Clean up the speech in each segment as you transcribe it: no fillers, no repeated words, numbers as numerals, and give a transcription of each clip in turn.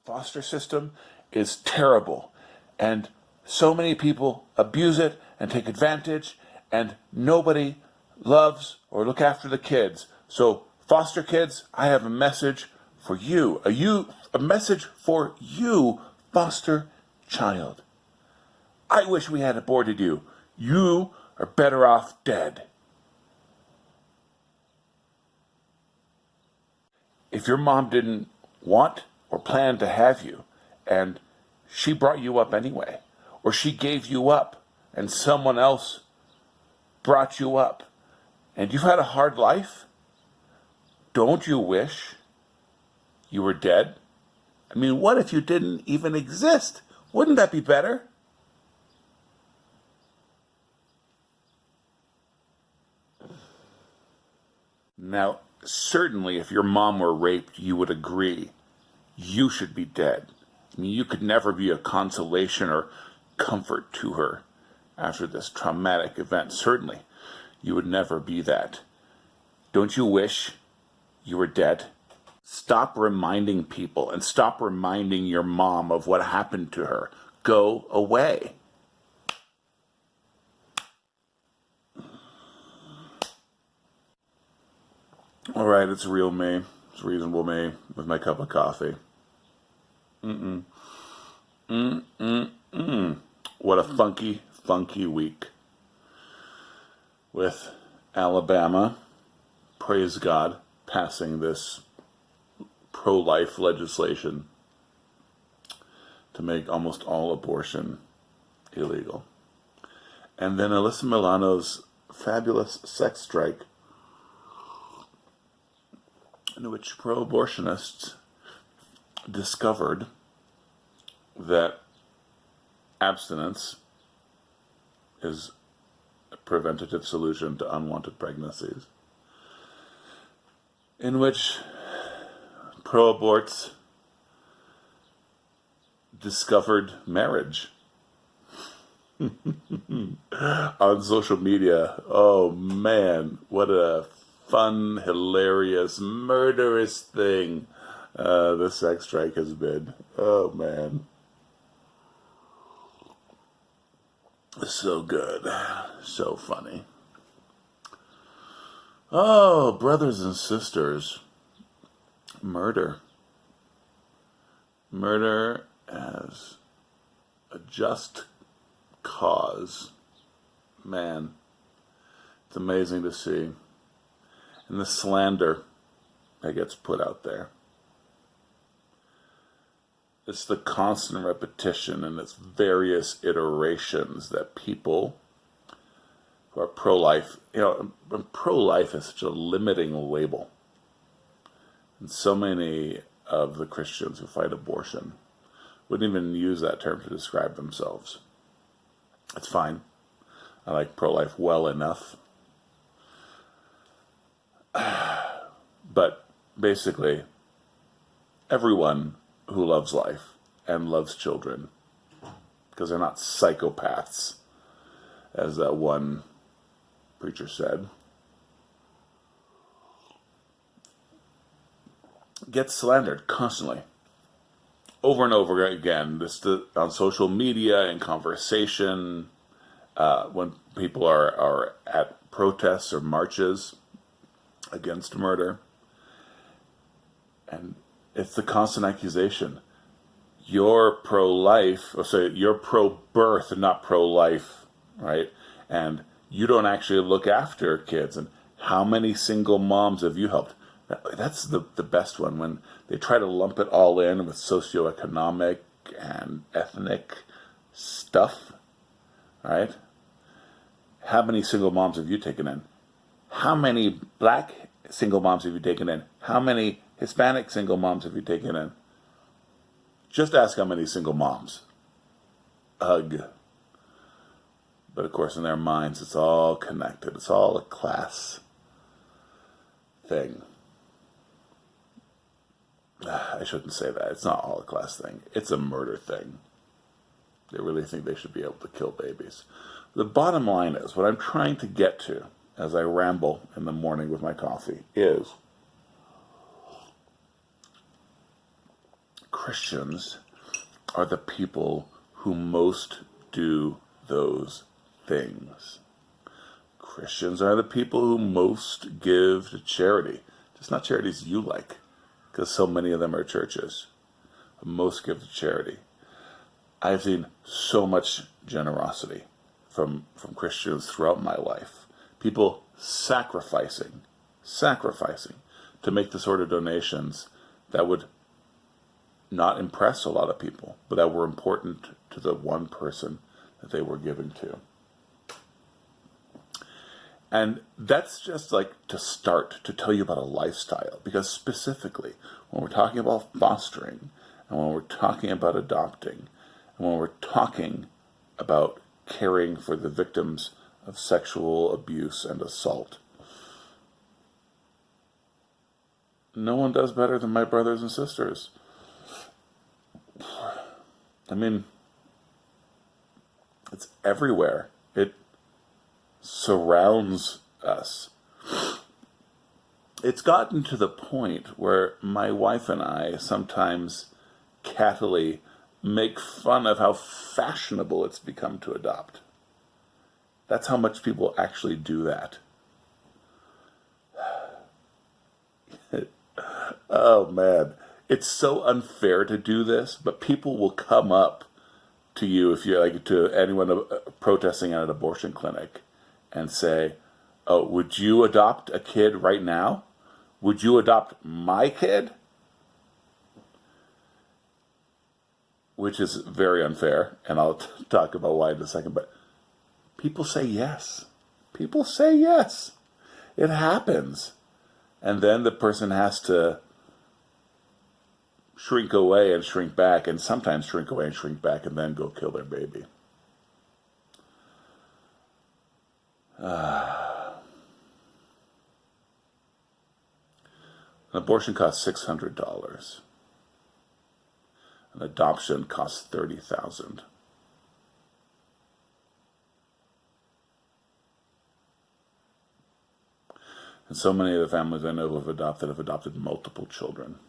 foster system is terrible. And so many people abuse it and take advantage, and nobody loves or look after the kids. So foster kids, I have a message for you. A message for you, foster child. I wish we had aborted you. You are better off dead. If your mom didn't want or plan to have you, and she brought you up anyway, or she gave you up, and someone else brought you up, and you've had a hard life, don't you wish you were dead? I mean, what if you didn't even exist? Wouldn't that be better? Now, certainly if your mom were raped, you would agree you should be dead. I mean, you could never be a consolation or comfort to her after this traumatic event. Certainly, you would never be that. Don't you wish you were dead? Stop reminding people and stop reminding your mom of what happened to her. Go away. All right, it's real me. It's reasonable me with my cup of coffee. What a funky, funky week. With Alabama, praise God, passing this pro-life legislation to make almost all abortion illegal. And then Alyssa Milano's fabulous sex strike, in which pro-abortionists discovered that abstinence is a preventative solution to unwanted pregnancies, in which pro-aborts discovered marriage on social media. Oh man, what a fun, hilarious, murderous thing the sex strike has been. Oh man. So good. So funny. Oh, brothers and sisters. Murder. Murder as a just cause. Man, it's amazing to see. And the slander that gets put out there. It's the constant repetition and its various iterations that people who are pro-life, pro-life is such a limiting label. And so many of the Christians who fight abortion wouldn't even use that term to describe themselves. It's fine. I like pro-life well enough. But basically, everyone who loves life and loves children, because they're not psychopaths, as that one preacher said, gets slandered constantly, over and over again. On social media, in conversation, when people are at protests or marches against murder. And it's the constant accusation. You're pro-life, or say you're pro-birth and not pro-life, right? And you don't actually look after kids. And how many single moms have you helped? That's the best one, when they try to lump it all in with socioeconomic and ethnic stuff, right? How many single moms have you taken in? How many black single moms have you taken in? How many Hispanic single moms have you taken in? Just ask how many single moms. Ugh. But of course, in their minds, it's all connected. It's all a class thing. I shouldn't say that. It's not all a class thing. It's a murder thing. They really think they should be able to kill babies. The bottom line is, what I'm trying to get to as I ramble in the morning with my coffee is, Christians are the people who most do those things. Christians are the people who most give to charity. Just not charities you like, because so many of them are churches. Most give to charity. I've seen so much generosity from Christians throughout my life. People sacrificing to make the sort of donations that would not impress a lot of people, but that were important to the one person that they were giving to. And that's just like to start to tell you about a lifestyle, because specifically when we're talking about fostering, and when we're talking about adopting, and when we're talking about caring for the victims of sexual abuse and assault, no one does better than my brothers and sisters. I mean, it's everywhere. It surrounds us. It's gotten to the point where my wife and I sometimes cattily make fun of how fashionable it's become to adopt. That's how much people actually do that. Oh man, it's so unfair to do this, but people will come up to you, if you're like to anyone protesting at an abortion clinic, and say, "Oh, would you adopt a kid right now? Would you adopt my kid?" Which is very unfair, and I'll talk about why in a second, but people say yes. People say yes. It happens. And then the person has to shrink away and shrink back, and sometimes shrink away and shrink back, and then go kill their baby. An abortion costs $600. An adoption costs $30,000. And so many of the families I know who have adopted multiple children.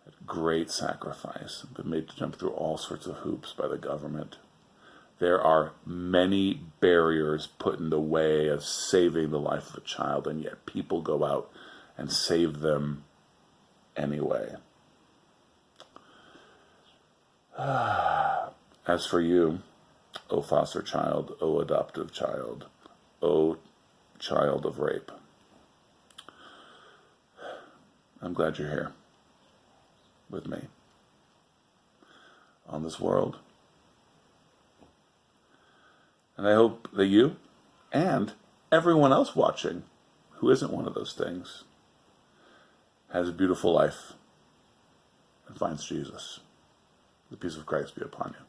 At great sacrifice, been made to jump through all sorts of hoops by the government. There are many barriers put in the way of saving the life of a child, and yet people go out and save them anyway. As for you, O foster child, O adoptive child, O child of rape, I'm glad you're here with me on this world. And I hope that you and everyone else watching who isn't one of those things has a beautiful life and finds Jesus. The peace of Christ be upon you.